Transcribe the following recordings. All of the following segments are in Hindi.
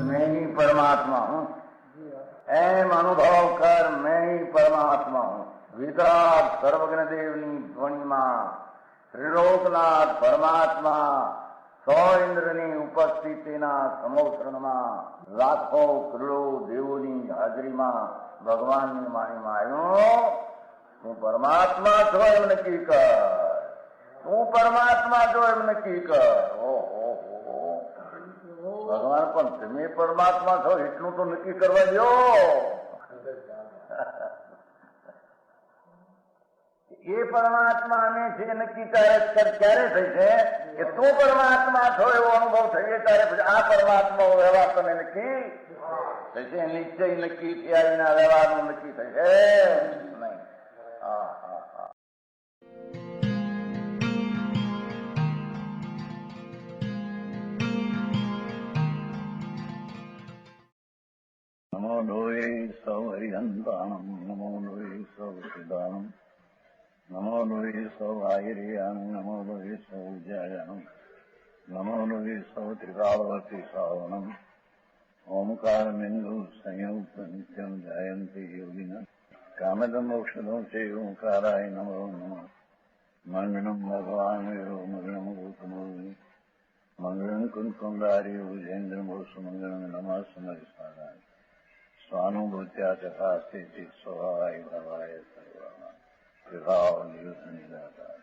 मैं ही परमात्मा हूँ, एम अनुभव कर मैं ही परमात्मा हूँ। वितराग सर्वज्ञ देवनी ध्वनिमा त्रिलोकनाथ परमात्मा सौ इंद्રની ઉપસ્થિતિના સમોત્રણમાં લાખો કરોડો દેવોની હાજરીમાં ભગવાનની વાણીમાં આવ્યો, તું પરમાત્મા છો એમ નક્કી કર, તું પરમાત્મા છો એમ નક્કી કર. ઓહો, ભગવાન પણ તમે પરમાત્મા છો એટલું તો નક્કી કરવા દો. એ પરમાત્માને છે નક્કી ક્યારે થઈ છે કે તું પરમાત્મા છો એવો અનુભવ થઈએ ત્યારે પછી આ પરમાત્મા વ્યવહાર તને નક્કી થશે. નિશ્ચય નક્કી થયા વિના વ્યવહારનું નક્કી થશે નહીં. હા હા હા. નમો લોહે સૌ હરિહંતાણમ, નમો લોહે સૌ સિદ્ધાણમ, નમો લોહે સૌ આયર્યાણમ, નમો લોહે સૌ જયાણમ, નમો લોહે સૌ ત્રિકાળવતી શ્રાવણમ. ઓમકાર બિંદુ સંયુક્ત નિત્યમ જાયંતી યોગિના કામદમ ઔષધમ છે ઓંકારાય નમો નમઃ. મંગળમ ભગવાન વિરો મંગળમ ગૌતમોર્મિ મંગળમ કુંકુંડારી ભુજેન્દ્રમોષ મંગળમ નમઃ સમરિસારાય સ્વાનુભૂત્યા તથાસ્તિ સ્વભાવાય ભવાય સર્વા વિભાવ નિયુત નિરાકાર.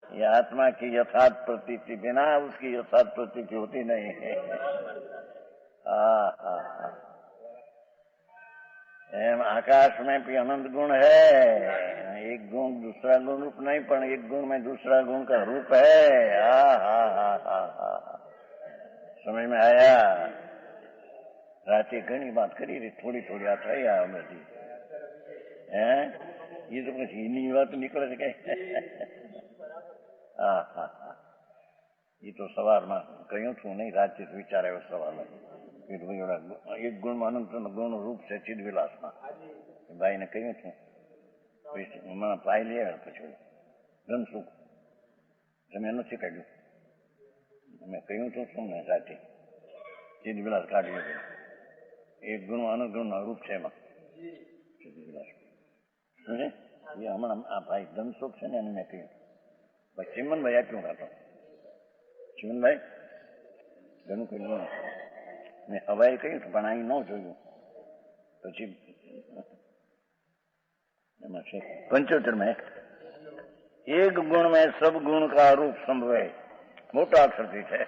ये आत्मा की यथार्थ प्रतीति, बिना उसकी यथार्थ प्रतीति होती नहीं है. एम आकाश में भी अनंत गुण है, एक गुण दूसरा गुण रूप नहीं, पर एक गुण में दूसरा गुण का रूप है. समझ में आया? रात घनी बात करी रही, थोड़ी थोड़ी आ થઈ આ બધી ये तो પછી એની વાત નીકળે છે કઈ. એ તો સવારમાં કહ્યું છું નહીં, રાતે વિચાર આવ્યો સવારમાં કે ભાઈ એક ગુણમાં અનંત ગુણ રૂપ છે ચિદવિલાસમાં. ભાઈને કહ્યું છું હમણાં પાઈ લે પછી ધનસુખ તમે નથી કાઢ્યું. મેં કહ્યું છું શું ને રાતે ચિદવિલાસ કાઢ્યું છે. એક ગુણમાં અનંત ગુણના રૂપ છે એમાં ચિદવિલાસ. એ હમણાં આ ભાઈ ધનસુખ છે ને એને મેં કહ્યું. ભાઈ ચિમનભાઈ આપ્યું કાતો ચિમનભાઈ ઘણું કહ્યું મેં હવાઈ કહ્યું પણ અહીં ન જોયું. પછી એમાં છે 75 में एक गुण में सब गुण का रूप संभवे, मोटा अक्षरથી છે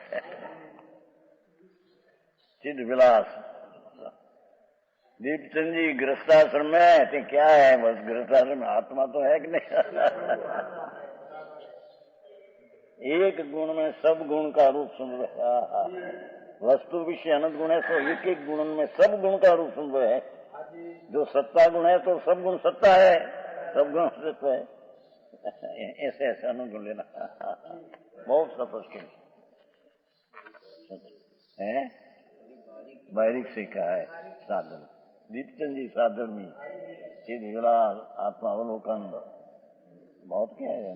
चिद विलास. दीपचंद जी गृहस्थाश्रम में क्या है, बस गृहस्थाश्रम में आत्मा तो है कि नहीं. एक गुण में सब गुण का रूप संभव है. वस्तु विषय अनंत गुण है, तो एक एक गुण में सब गुण का रूप संभव है. जो सत्ता गुण है तो सब गुण सत्ता है, सब गुण सत्य है. ऐसे ऐसे अनंत गुण लेना बहुत स्पष्ट है. बारीक सीखा है साधन. दीपचंद जी साधन में चिद विलास आत्मावलोकन बहुत क्या है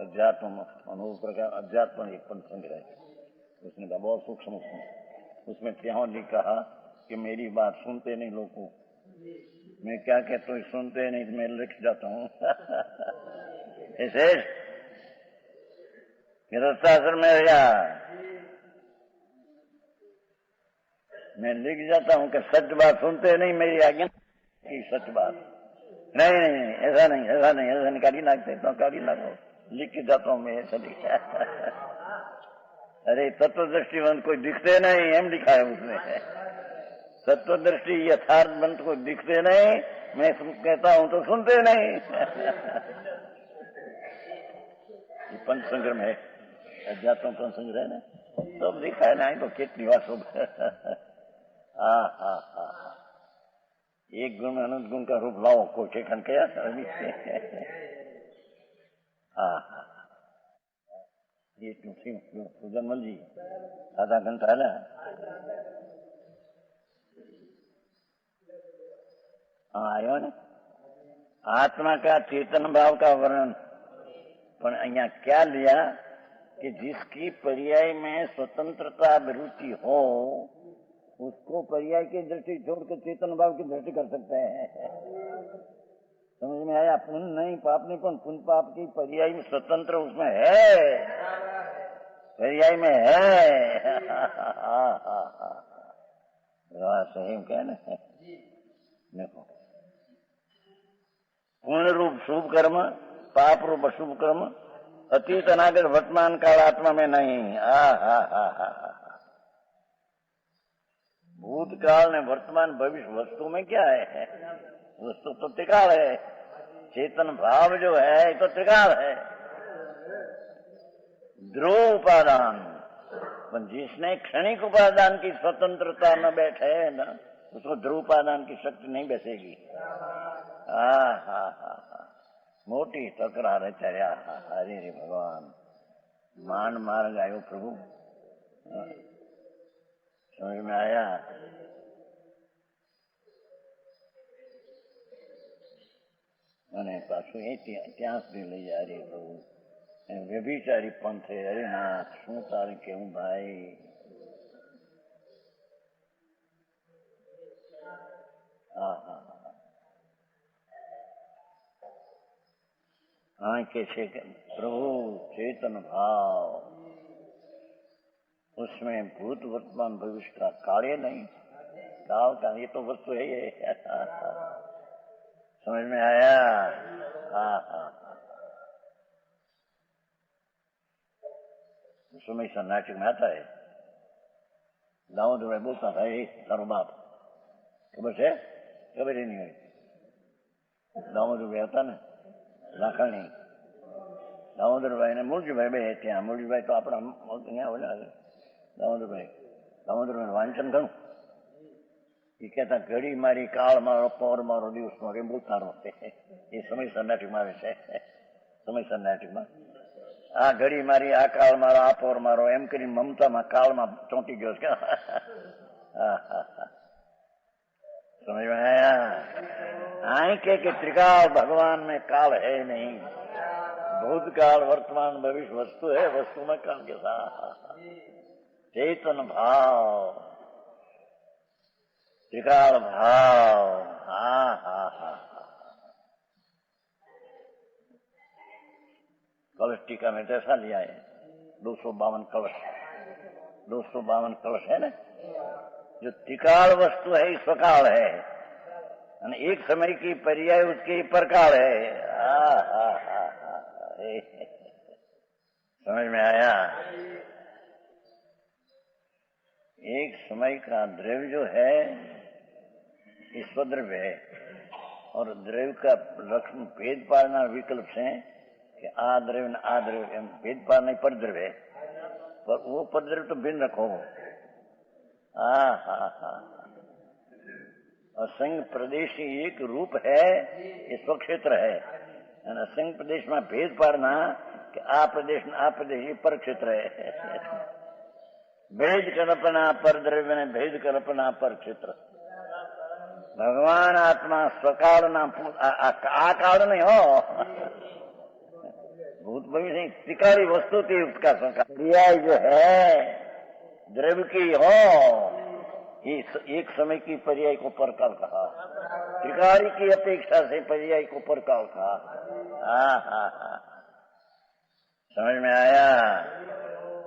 अध्यात्म अनुभव प्रकार. अध्यात्म एक पण संग्रह उसने कहा बहुत सूक्ष्म. उसमें त्यों ने कहा कि मेरी बात सुनते नहीं लोग, मैं क्या कहता हूँ सुनते नहीं तो मैं लिख जाता हूँ. ऐसे गृहस्थाश्रम में गया मैं लिख जाता हूँ कि सच बात सुनते नहीं, मेरी आज्ञा की सच बात नहीं नहीं नहीं ऐसा नहीं ऐसा नहीं ऐसा नहीं काटी नाखते तो काटी नाखो लिख के जाता हूँ मैं ऐसा लिखा. अरे तत्व दृष्टिवंत कोई दिखते नहीं एम लिखा है उसने. तत्व दृष्टि यथार्थ मंत्र को दिखते नहीं, मैं कहता हूं तो सुनते नहीं। ये पंच संग्रह है, अध्यात्म पंच संग्रह है ना, सब दिखाए नहीं तो कितनी बात सब। एक गुण अनंत गुण का रूप लाओ को चेखन किया। ये सुजनमल जी आधा घंटा है ना। हाँ आयो ने आत्मा का चेतन भाव का वर्णन, पर अहिया क्या लिया कि जिसकी पर्याय में स्वतंत्रता रुचि हो उसको पर्याय की दृष्टि छोड़कर चेतन भाव की दृष्टि कर सकते हैं। समझ में आया? पुण्य नहीं पाप नहीं, पर पुण्य पाप की पर्याय में स्वतंत्र उसमें है, पर्याय में है। सही क्या ना। देखो पूर्ण रूप शुभ कर्म, पाप रूप अशुभ कर्म, अतीत अनागत वर्तमान काल आत्मा में नहीं। भूतकाल ने वर्तमान भविष्य वस्तु में क्या है? वस्तु तो त्रिकाल है, चेतन भाव जो है तो त्रिकाल है। ध्रुव उपादान, जिसने क्षणिक उपादान की स्वतंत्रता न बैठे न, उसको ध्रुव उपादान की शक्ति नहीं बैठेगी। मोटी तकरार है चर्या। हरे रे भगवान, मान मार गायो प्रभु। समझ में आया? અને પાછું એ ત્યાં સુધી લઈ જાય રે પ્રભુ, વ્યભિચારી પંથે. અરે નાથ શું તારે કેવું ભાઈ? हाँ कैसे प्रभु चेतन भाव, उसमें भूत वर्तमान भविष्य का कार्य नहीं, काल का ये तो वस्तु है ये। समझ में आया? समय सा नाटक में आता है, दाऊद भाई बोलता था, ये तारो बाप खबर है? खबर ही नहीं हुई। दाऊद भाई होता ना लाखणी, दामोदर भाई ने मुरजी भाई બે ત્યાં મુરજી ભાઈ તો આપણા અહીંયા ઓલા દામોદર ભાઈ વાંચન ઘણું. એ કહેતા ઘડી મારી કાળ મારો પૌર મારો દિવસ મારો એમ બોલતા રહે. એ સમય સન્નાટીમાં આવે છે, સમય સન્નાટીમાં આ ઘડી મારી આ કાળ મારો આ પૌર મારો એમ કરીને મમતામાં કાળમાં ચોંટી ગયો છે. समझ में आया? आई के त्रिकाल भगवान में काल है नहीं, भूतकाल वर्तमान भविष्य वस्तु है, वस्तु में काल के साथ चेतन भाव, त्रिकाल भाव। कलश टीका में जैसा लिया है 252 कलश, 252 कलश है ना। जो त्रिकाल वस्तु है स्वकाल है, एक समय की पर्याय उसके परकाल है। समझ में आया? एक समय का द्रव्य जो है स्वद्रव्य है, और द्रव्य का लक्षण भेद पाड़ना विकल्प से कि आ द्रव्य न आ द्रव्य भेद पाड़ना परद्रव्य है, पर वो परद्रव्य तो भिन्न रखो। असंग प्रदेश एक रूप है, ये स्वक्षेत्र है। असंग प्रदेश में भेद पाड़ना कि आ प्रदेश न आ प्रदेश ये पर क्षेत्र है। भेद कल्पना पर द्रव्य ने भेद कल्पना पर क्षेत्र। भगवान आत्मा स्वकाल ना आ काल नहीं हो, भूत भविष्य नहीं, त्रिकाली वस्तु थी उसका स्वकाल। पर्याय जो है द्रव्य की हो, एक समय की पर्याय को परकाल कहा, त्रिकाली की अपेक्षा से पर्याय को परकाल कहा। समझ में आया?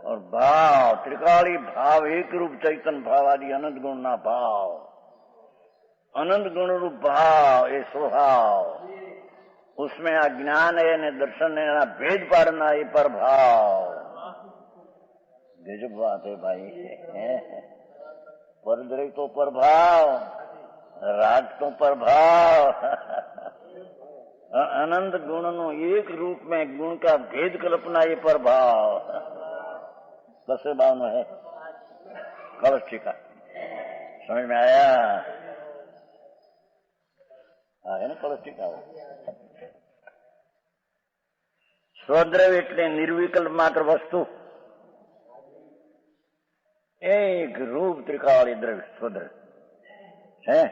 और भाव त्रिकाली भाव एक रूप चैतन भाव आदि अनंत गुण ना भाव, अनंत गुण रूप भाव ये स्वभाव, उसमें अज्ञान है न दर्शन है न भेद पाड़ना ये पर भाव। गजब बात है भाई। परद्रव्य तो प्रभाव, राग तो प्रभाव, अनंत गुण नो एक रूप में गुण का भेद कल्पना ये प्रभाव दसे भाव नो है। कलश टीका समझ में आया? है ना कलश टीका। स्वद्रव्य એટલે निर्विकल्प मात्र वस्तु, एक रूप त्रिकाली द्रव्य स्वद्रव्य है।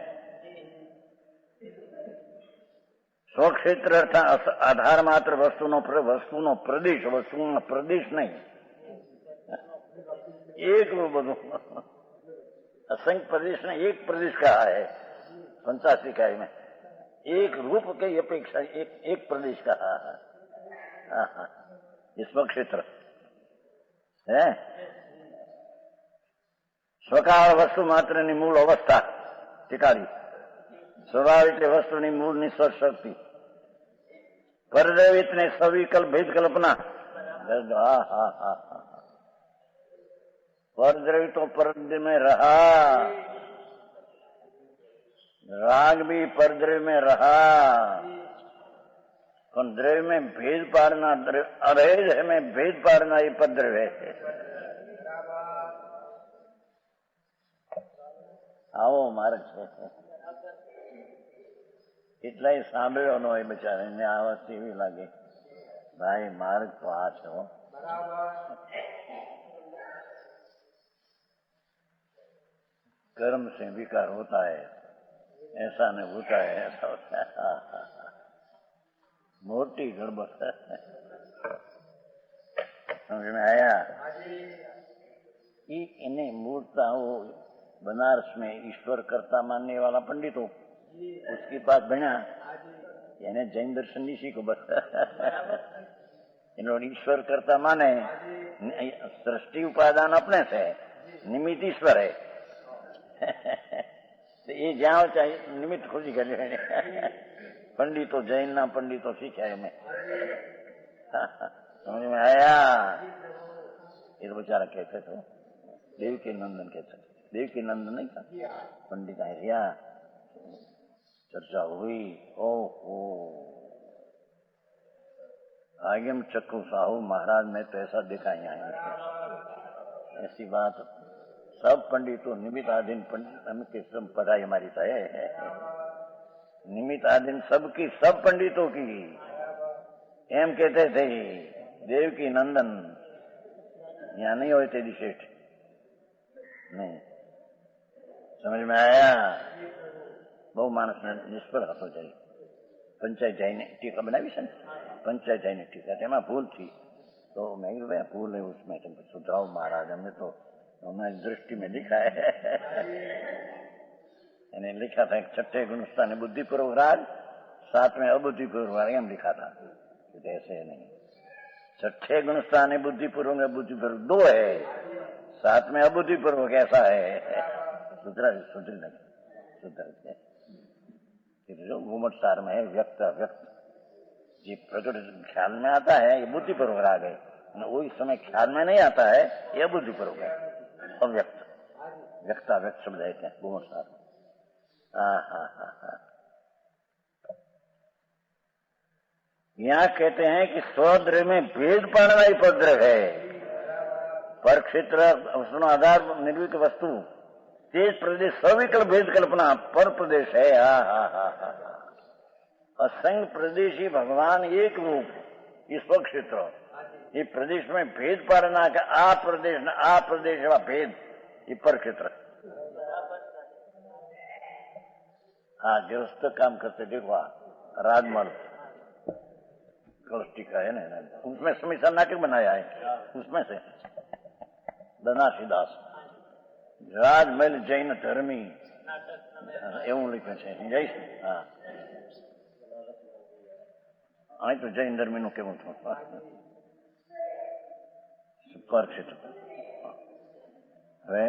स्वक्षेत्र अर्थात आधार मात्र वस्तुनो प्रदेश, वस्तुनो प्रदेश नहीं, एक रूप બધું असंख्य प्रदेश ने एक प्रदेश कहा है 85 इकाई में, एक रूप की अपेक्षा एक प्रदेश कहा है। इसमें क्षेत्र है। स्वकाल वस्तु मात्र ની મૂળ અવસ્થા ટીકારી, સ્વભાવ એટલે વસ્તુની મૂળ નિશ્ચળ શક્તિ, પરદ્રવ્ય ને સવિકલ્પ ભેદ કલ્પના। परद्रव्य तो परद्रव्य में रहा, राग भी परद्रव्य में रहा, द्रव्य में भेद पाड़ना, अभेद में भेद पाड़ना ये परद्रव्य है। આવો માર્ગ છે એટલાય સાંભળ્યો ન હોય બિચારાને આ વાત એવી લાગે ભાઈ માર્ગ તો આ છે। कर्म से विकार होता है, ऐसा नहीं होता है, ऐसा होता है। मोटी गड़बड़ समझ में आया? इन्हें मूर्ताओं बनारस में ईश्वर कर्ता मानने वाला पंडितों उसके पास बना, यानी जैन दर्शन नहीं सीखो बस। इन्होंने ईश्वर कर्ता माने, सृष्टि उपादान अपने से, निमित्त ईश्वर है। तो ये जाओ चाहे निमित्त खुशी कर पंडितों, जैन ना पंडितों सीखा है मैं। समझ में आया? ये तो बेचारा कहते थे देव के नंदन कहते थे, देव के नंदन नहीं था पंडित आर्या। चर्चा हुई, ओहो आगे में चक्कू साहू महाराज ने तो ऐसा देखा यहाँ, ऐसी बात सब पंडितों निमित्ताधीन पंडित सब पढ़ाई हमारी तो है, निमित्ताधीन सबकी, सब पंडितों की। एम कहते थे देव की नंदन यहाँ नहीं होते दी सेठ नहीं। समझ में आया? बहु मानस ने निष्फળ હતો જાય। पंचायत जाइने टीका बनावी છે ને, पंचायत जाइने टीका તેમાં भूल थी तो मैं भाई भूल है उसमें, तुम सुधराओ महाराज, हमने तो हमारी दृष्टि में लिखा है। यानी लिखा था छठे गुणस्थान बुद्धिपूर्वक राग, सातवें अबुद्धिपूर्वक राग, एम लिखा था। ऐसे नहीं, छठे गुणस्थान बुद्धिपूर्वक बुद्धिपूर्वक दो है, सातवें अबुद्धिपूर्वक ऐसा है। सुधर नहीं सुधर जो घूमट सार में है व्यक्त अव्यक्त, जी प्रकट ख्याल में आता है ये बुद्धिपूर्वक राग है, वही समय ख्याल में नहीं आता है यह बुद्धिपूर्वक है, अव्यक्त व्यक्ताव्यक्त शब्द है घूमट सार। यहाँ कहते हैं कि स्वद्रव्य में भेद पाड़ना ही परद्रव्य है। पर क्षेत्र उसनो आधार निर्विक वस्तु, तेज प्रदेश सविकल्प भेद कल्पना पर प्रदेश है। असंग प्रदेशी भगवान एक रूप ईश्वर क्षेत्र, ये प्रदेश में भेद पाड़ना का आ प्रदेश वा भेद ये पर क्षेत्र। हाँ गृहस्थ काम करते देखो राजमल कलस्टिका है ना, उसमें समीक्षा नाटक बनाया है, उसमें से धनाशीदास राजमहल जैन धर्मी એવું લખ્યું છે જઈશ। હા અહીં તો જૈન ધર્મીનું કેવું હતું પર છે। હવે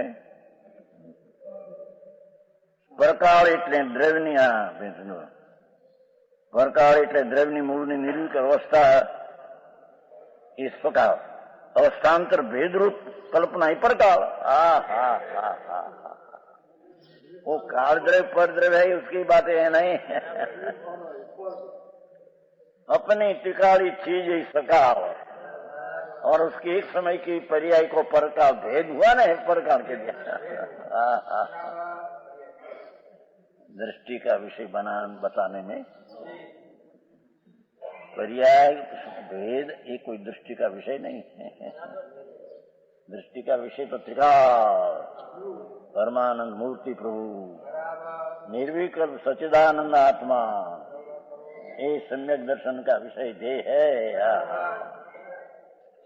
પરકાળ એટલે દ્રવ્યની, પરકાળ એટલે દ્રવ્યની મૂળની નિર્વિક અવસ્થા એ સ્વકાળ, અવસ્થાંતર ભેદરૂપ કલ્પના એ પરકાળ। वो काल द्रव्य पर द्रव्य है, उसकी बातें है नहीं। अपनी टिकाड़ी चीज ही सकाल, और उसकी एक समय की पर्याय को परकाल भेद हुआ ना, परकाल के लिए दृष्टि का विषय बताने में पर्याय भेद ये कोई दृष्टि का विषय नहीं है। दृष्टि का विषय तो त्रिकाल, परमानंद मूर्ति प्रभु, निर्विकल्प सच्चिदानंद आत्मा, ये सम्यक दर्शन का विषय देह है।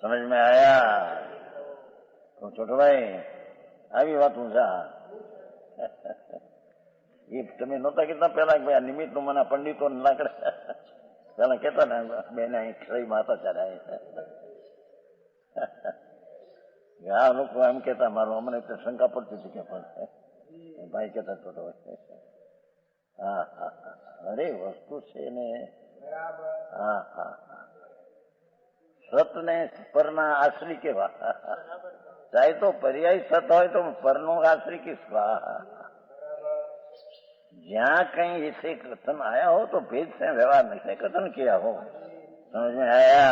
समझ में आया? तो छोटो भाई આવી વાત હું જા એ તમે નહોતા કહેતા પેલા ભાઈ નિમિત્ત નું મને પંડિતો લાકડે પેલા કેતા ને બેને ખરી માતા ચડાય આ લોકો એમ કેતા, મારું અમને શંકા પડતી હતી કે પણ ભાઈ કેતા છોટો ભાઈ હા હા અરે વસ્તુ છે ને હા હા સત ને પરના આશ્રી કેવા, चाहे तो पर्याय सत हो तो परनो आश्री किस जहाँ कहीं ऐसे कथन आया हो तो भेद से व्यवहार नहीं से कथन किया हो, समझ में आया?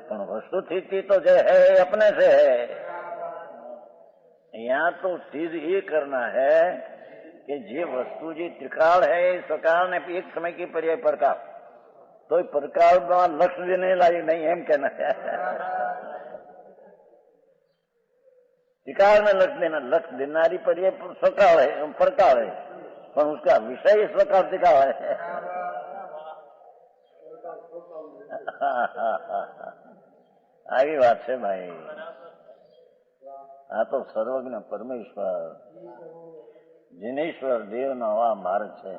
पर वस्तु स्थिति तो जो है अपने से है। यहाँ तो सिद्ध ये करना है कि जे वस्तु जी त्रिकाल है, सकाल ने एक समय की पर्याय प्रकार, तो प्रकार लक्ष्य देने लायक नहीं है कहना है। त्रिकाल में लक्ष्य देना, लक्ष्य देनारी पर्याय सकाल है, प्रकार है, पर उसका विषय इस प्रकार त्रिकाल है। આવી વાત છે ભાઈ। આ તો સર્વજ્ઞ પરમેશ્વર जिनेश्वर देव नो आ मार्ग है।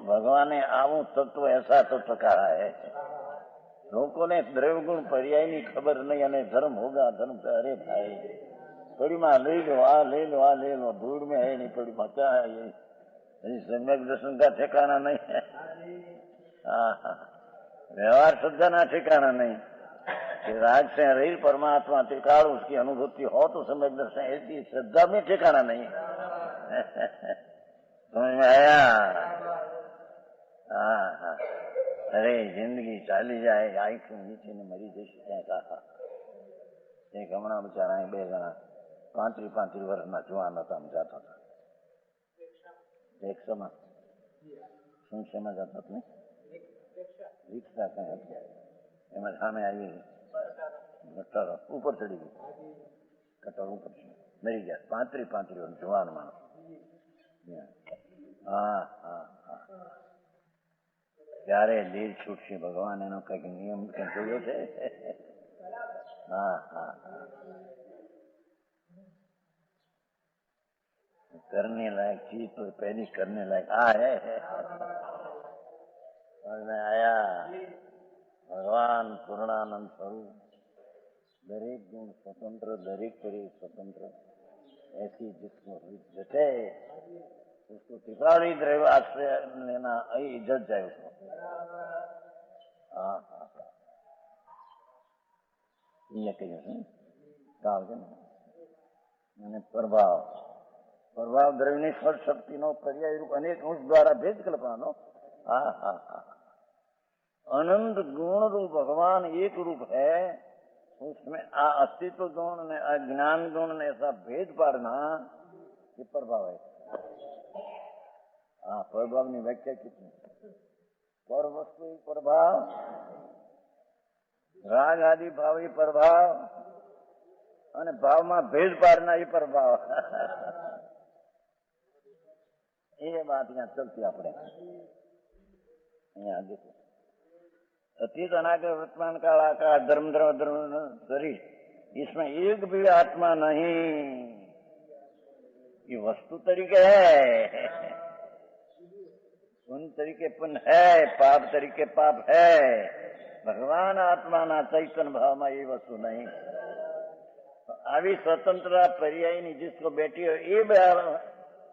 भगवान ने आवू तत्व ऐसा तत्व कहा है। लोगों ने द्रव्य गुण पर्याय की खबर नहीं, अने धर्म होगा धर्म पे, अरे भाई पड़ी में ले लो आ ले लो आ ले लो, धूल में है नहीं पड़ी में क्या है ये, सम्यक दर्शन का ठिकाना नहीं है। व्यवहार श्रद्धा ना ठिकाना नहीं कि राज से रही परमात्मा त्रिकाल उसकी अनुभूति हो तो सम्यक दर्शन, ऐसी श्रद्धा में ठिकाना नहीं। समझ में आया? हाँ, अरे जिंदगी चाली जाए आंख नीचे ने मरी जैसी क्या कहा। एक हमना बेचारा बे जना 35 વર્ષના જુવાન હતા, જતા હતા રિક્ષામાં, શું શેમાં જતા હતા? રિક્ષા કઈ હતી, એમાં સામે આવી કટર ઉપર ચડી ગઈ, કટર ઉપર મરી ગયા। 35 વર્ષ જુવાન માણસ। હા હા હા, ક્યારે લીલ છૂટશે ભગવાન એનો કઈક નિયમ જોયો છે? હા હા હા, करने लायक चीज तो पहली करने लायक है। समझ में आया? भगवान पूर्णानंद स्वरूप, दरेक गुण स्वतंत्र, दरेक शरीर स्वतंत्र, ऐसी जिसको जटे उसको त्रिकाली द्रव्य आश्रय लेना इज्जत जाए उसको। हाँ हाँ ये कहिए काल के मैंने प्रभाव प्रभाव द्रव्य स्पर्श शक्ति नो पर्याय रूप अनेक अंश द्वारा भेद कल्पना। हाँ हाँ हाँ, अनंत गुण रूप भगवान एक रूप है, उसमें अस्तित्व गुण ने अज्ञान गुण ने ऐसा भेद पाड़ना ये प्रभाव है। हाँ, प्रभाव की व्याख्या कितनी? पर वस्तु प्रभाव, राग आदि भाव ये प्रभाव, અને ભાવમાં ભેદ પાડના એ પ્રભાવ। એ વાત यहाँ चलती આપણે यहाँ देखो, अतीत अनागत वर्तमान काल आकाश धर्म धर्म धर्म शरीर, इसमें एक भी आत्मा नहीं। ये वस्तु तरीके है, पुण्य तरीके पुण्य है, पाप तरीके पाप है। भगवान आत्मा ना चैतन्य भाव में ये वस्तु नहीं। આવી स्वतंत्रता पर्याय नहीं जिसको बैठी हो ये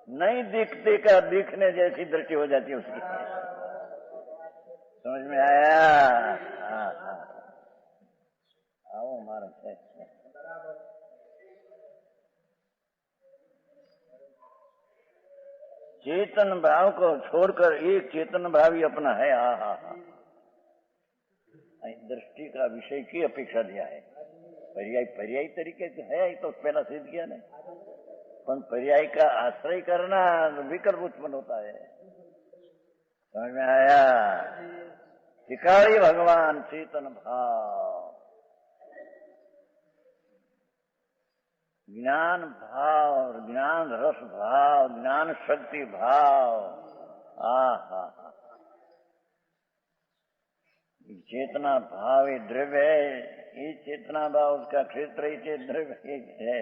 नहीं दिखते का दिखने जैसी दृष्टि हो जाती है उसकी। समझ में आया? हाँ हाँ, आओ मार्ग है। चेतन भाव को छोड़कर एक चेतन भाव ही अपना है। हा हा हा, दृष्टि का विषय की अपेक्षा दिया है। पर्यायी तरीके से है तो पहला सिद्ध किया ने, पर पर्याय का आश्रय करना विकल्प उत्पन्न होता है। समझ में आया? टिकाड़ी भगवान चेतन भाव, ज्ञान भाव, ज्ञान रस भाव, ज्ञान शक्ति भाव। हा, चेतना भाव ये द्रव्य है, ये चेतना भाव उसका क्षेत्र ही द्रव्य है।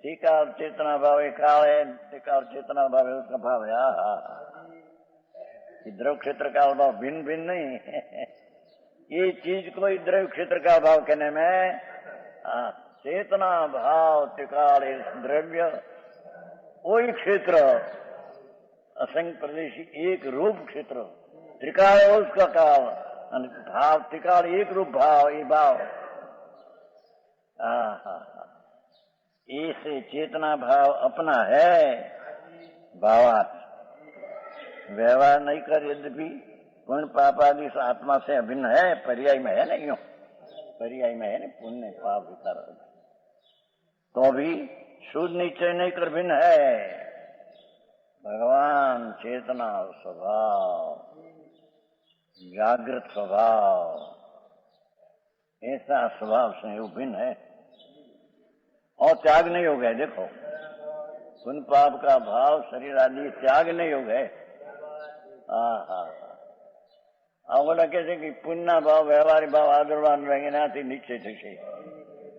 टीका और चेतना भाव एक काल है, टीका और चेतना भाव है उसका भाव है। हा, द्रव्य क्षेत्र का भाव भिन्न भिन्न नहीं है। ये चीज को द्रव्य क्षेत्र का भाव कहने में चेतना भाव त्रिकाल द्रव्य वही क्षेत्र असंख्य प्रदेशी एक रूप क्षेत्र त्रिकाल उसका काल भाव त्रिकाल एक रूप भाव ये भाव। ऐसे चेतना भाव अपना है, भावात व्यवहार नहीं कर, यद्यपि पुण्य पाप आदि आत्मा से अभिन्न है, पर्याय में है ना, यूं पर्याय में है ना, पुण्य पाप विकार तो भी शुद्ध निश्चय नहीं कर भिन्न है। भगवान चेतना स्वभाव, जागृत स्वभाव, ऐसा स्वभाव से भिन्न है और त्याग नहीं हो गए। देखो पुण्य पाप का भाव शरीर आदि त्याग नहीं हो गए। बोला कैसे कि पुण्य भाव व्यवहार भाव आदरवान रहेंगे ना निश्चय थे।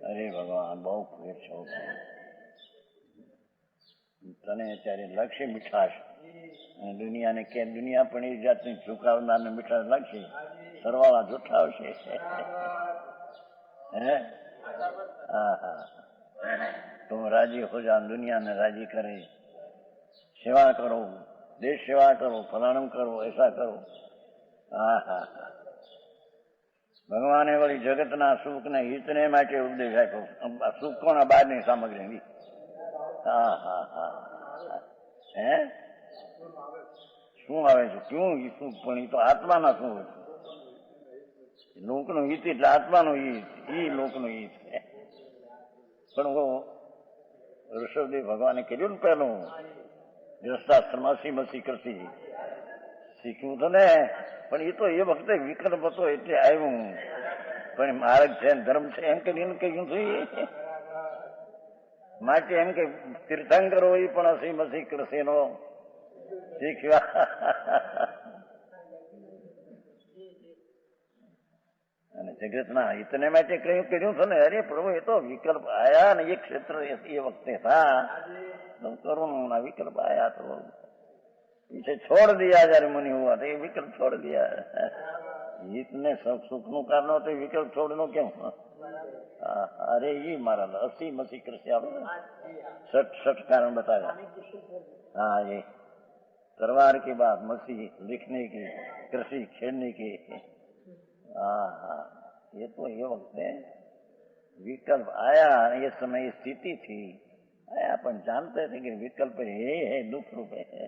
अरे भगवान बहु फेर छो तने અત્યારે લક્ષે મીઠાશ દુનિયાને કે દુનિયા પણ એ જાતની ચુકાવનારને મીઠાશ લાગશે, સરવાળા જૂઠા આવશે। तुम राजी हो जाओ, दुनिया ने राजी करे, सेवा करो, देश सेवा करो, फलाणम करो, ऐसा करो। भगवाने वही जगत ना सुख ने हितने माटे उपदेश आप्यो। सुख कोना बार नहीं सामग्री। શું આવે છે? ક્યું સુખ? પણ એ તો આત્માના શું હોય? લોકનું હિત એટલે આત્માનું હિત, એ લોકનું હિત। પણ ઋષભદેવ ભગવાને કર્યું ને પેલું ગૃહસ્થાશ્રમ મસી કરતી શીખ્યું તો ને, પણ એ તો એ વખતે વિકલ્પ હતો એટલે આવ્યું, પણ માર્ગ છે ધર્મ છે એમ કરીને કહ્યું છે માટે એમ કે તીર્થંકરો એ પણ હસી મસી કરશે નો શીખ્યા। અને જગતના હિતને માટે કયું કર્યું છે ને, અરે પ્રભુ એ તો વિકલ્પ આયા ને એ ક્ષેત્ર એ વખતે था करुण ना विकल्प आया तो पीछे छोड़ दिया। जયારે मुनि हुआ तो ये विकल्प छोड़ दिया। हित ने सुख નું કારણ તો વિકલ્પ છોડનો કેમ? अरे ये मारा हसी मसी कृषि सठ कारण बताया। हाँ ये तरवार की बात, मसी लिखने की, कृषि खेलने की। ये तो ये वक्त है विकल्प आया, ये समय स्थिति थी आया, अपन जानते थे कि विकल्प ये है दुख रूप है।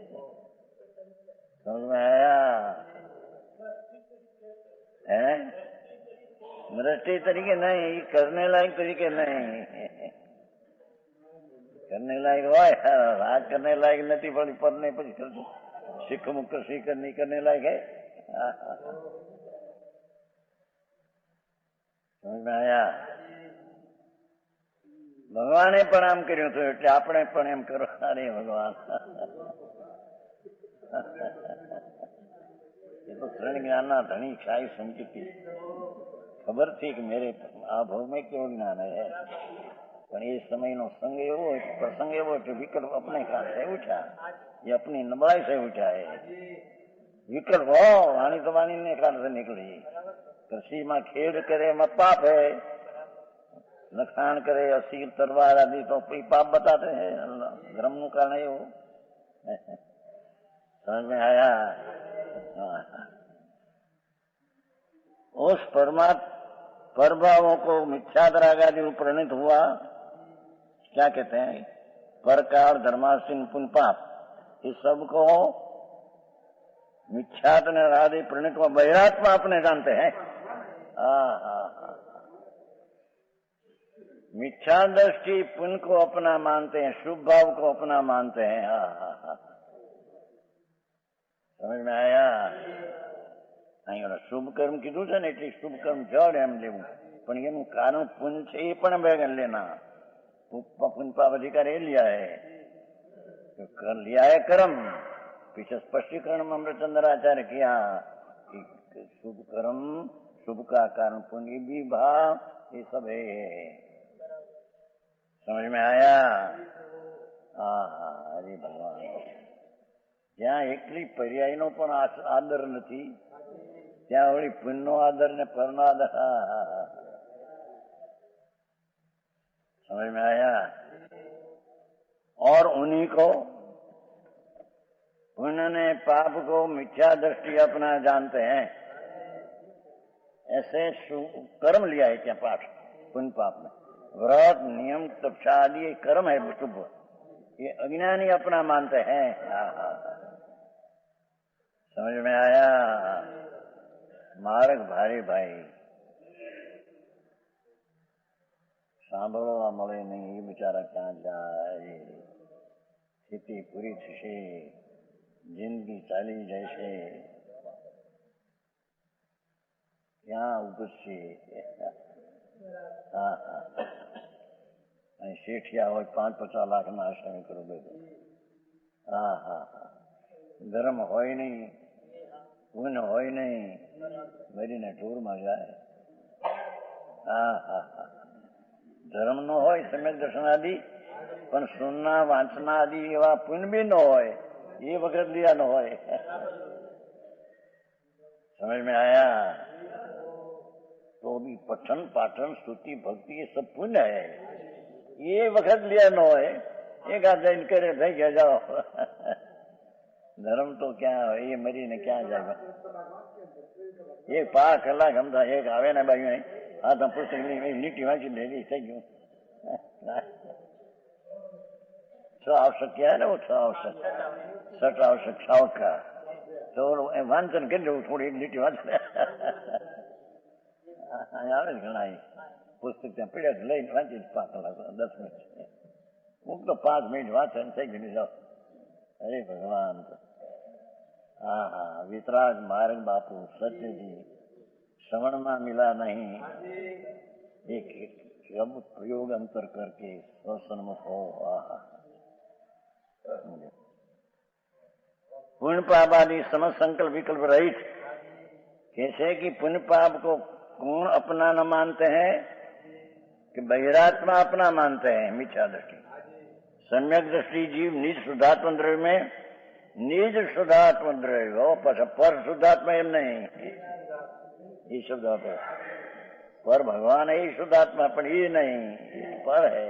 समझ में आया? है दृष्टि तरीके नहीं, करने लायक तरीके नहीं। करने लायक हो राग करने लायक नहीं, पड़ी पढ़ने पर सिख मुख सीख नहीं करने लायक है। समझ में आया? भगवाने प्रणाम કર્યું હતું એટલે આપણે પણ એમ કરો। અરે ભગવાન ये तो शरण ज्ञान ना धनी ख्याई समझती खबर थी कि मेरे अभाव में क्यों ज्ञान है, पर ये समय नो संग एवो प्रसंग एवो विकल्प अपने कारण से उठा, ये अपनी नबड़ाई से उठा है। विकल्प हो वाणी तो वाणी ने कारण से निकली। कृषि में खेड करे मत पाप है, लखान करे असील तरवार आदि तो पाप बताते हैं, धर्म नु कारण है वो। समझ में आया? उस परभावों को मिथ्याद्राग आदि प्रणीत हुआ, क्या कहते हैं? परकार धर्मासीन पुण्य पाप, इस सबको मिथ्यात्म प्रणित को बहिरात्मा अपने जानते हैं। मिथ्या दृष्टि पुण्य को अपना मानते हैं, शुभ भाव को अपना मानते हैं। समझ में आया? शुभ कर्म कीधું છે ને એટલે શુભ કર્મ જડ એમ લેવું, પણ એનું કારણ પુण्य છે એ પણ ભેગા लेना। पुण्य पाप अधिकार ये लिया है, तो कर लिया है कर्म। पीछे स्पष्टीकरण में अमृतचंद्राचार्य किया कि शुभ कर्म, शुभ का कारण पुण्य भी भाव, ये सब है। समझ में आया? हरि भगवान। જ્યાં એકલી પર્યાયનો પણ આદર નથી, ત્યાં વળી પુણ્યનો આદર ને પરનો આદર। समझ में आया? और उन्हीं को पुण्य ने पाप को मिथ्या दृष्टि अपना जानते हैं। ऐसे कर्म लिया है क्या पाठ पुण्य पाप में, व्रत नियम तपस्या आदि ये कर्म है शुभ, ये अज्ञानी अपना मानते हैं। समझ में आया? मार्ग भारी भाई, સાંભળવા મળે નહીં એ બિચારા ક્યાં જાય? સ્થિતિ પૂરી થશે, જિંદગી ચાલી જશે, ક્યાં ઉપજશે? શેઠિયા હોય 5-50 લાખના આશ્રમ કરો બેઠો। ધર્મ હોય નહીં, પુण्य હોય નહીં, મરીને ટૂરમાં જાય। ધર્મ નો હોય સમ્યક દર્શન આદि, પણ સુનના વાંચના આદि એવા પુण्य બી ન હોય, એ વખત लिया न હોય। समझ में आया? तो भी पठन पाठन स्तुति भक्ति ये सब पुण्य है, ये वखत लिया न હોય, एक आध दिन करे भाई क्या जाओ। धर्म तो क्या ये मरी ने क्या जाएगा? एक 5 કલાક हम एक आवे ना भाई हाँ तो पुस्तक લીટી વાંચી લેવી થઈ ગયું। છ આવશ્યક क्या है ना, वो 6 आवश्यक 6 आवश्यक 6 का तो वांचन કરી લેવું, થોડી લીટી વાંચે આવે ને ઘણા પુસ્તક ત્યાં પીડ્યા લઈને વાંચી 5 કલાક 10 મિનિટ, હું તો 5 મિનિટ વાંચે થઈ ગયું જાઓ। अरे भगवान। वितराग मार्ग बापू सत्य जी श्रवण में मिला नहीं, एक शब्द प्रयोग अंतर करके स्वसन्मुख हो। पुण्य पाप आदि समस्त संकल्प विकल्प रहित, कैसे कि पुण्य पाप को कौन अपना न मानते हैं कि बहिरात्मा अपना मानते हैं, मिथ्या दृष्टि। सम्यक दृष्टि जीव निज शुद्धात्म द्रव्य में, निज शुद्धात्म द्रव्य हो, पर शुद्धात्मा एम नहीं, ये शब्द पर भगवान है शुद्धात्मा, पर ये नहीं पर है।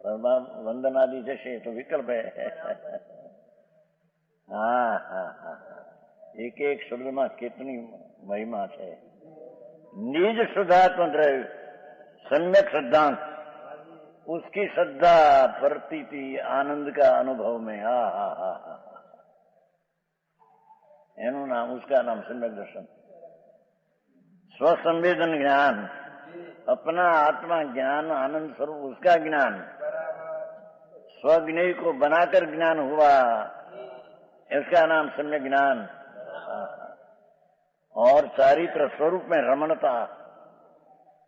परमा वंदन आदि जैसे तो विकल्प है। एक एक शब्द में कितनी महिमा है। निज शुद्धात्म द्रव्य सम्यक सिद्धांत, उसकी श्रद्धा प्रतीति आनंद का अनुभव में। एनु नाम, उसका नाम सम्यक दर्शन। स्वसंवेदन ज्ञान, अपना आत्मा ज्ञान आनंद स्वरूप उसका ज्ञान, स्वज्ञेय को बनाकर ज्ञान हुआ, इसका नाम सम्यक ज्ञान। और चारित्र स्वरूप में रमणता,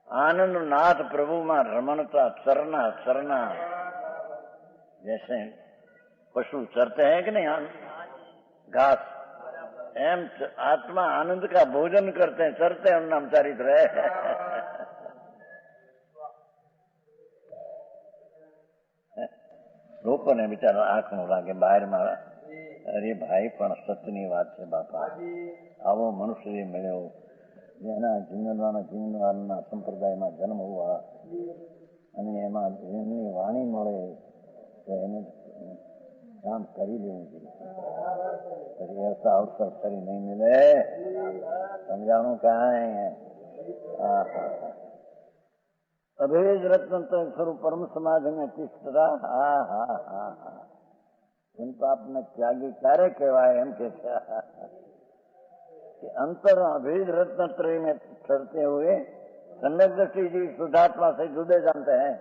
आनंद नाथ प्रभु में रमणता, चरना चरना, जैसे पशु चरते हैं कि नहीं घास, एम आत्मा आनंद का भोजन करते हैं, चरते हैं, नाम चारित्र है। લોકોને બિચારા આંખનું લાગે બહારમાં, અરે ભાઈ પણ સત્યની વાત છે બાપા, આવો મનુષ્ય મળ્યો જેના જીવનવાના સંપ્રદાયમાં જન્મ હોવા અને એમાં જેમની વાણી મળે તો એને કામ કરી લેવું જોઈએ। ऐसा अवसर फरी नहीं मिले, समझाणु कहाँ है। अभेद रत्न स्वरूप परम समाज में तिष्ठता। इन पाप ने त्यागी क्यारे कहवाय एम के कि अंतर अभेद रत्न त्रय में ठहरते हुए सम्यक दृष्टि जी शुद्धात्मा से जुड़े जानते हैं।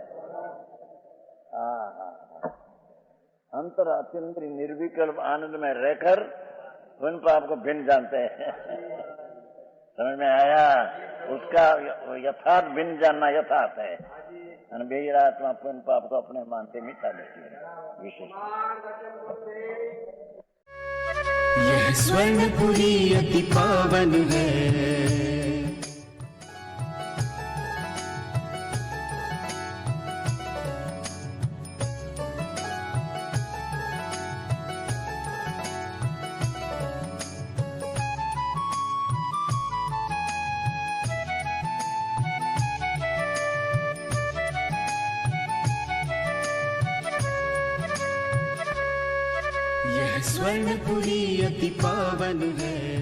अंतर अतिन्द्रिय निर्विकल्प आनंद में रहकर उन पाप को भिन्न जानते हैं। समझ में आया? उसका यथार्थ भिन्न जानना यथार्थ है। आत्मा पुण्य पाप को अपने मानते मिटा देती है विशेष। यह स्वर्णपुरी अति पावन है, यह स्वर्णपुरी अति पावन है।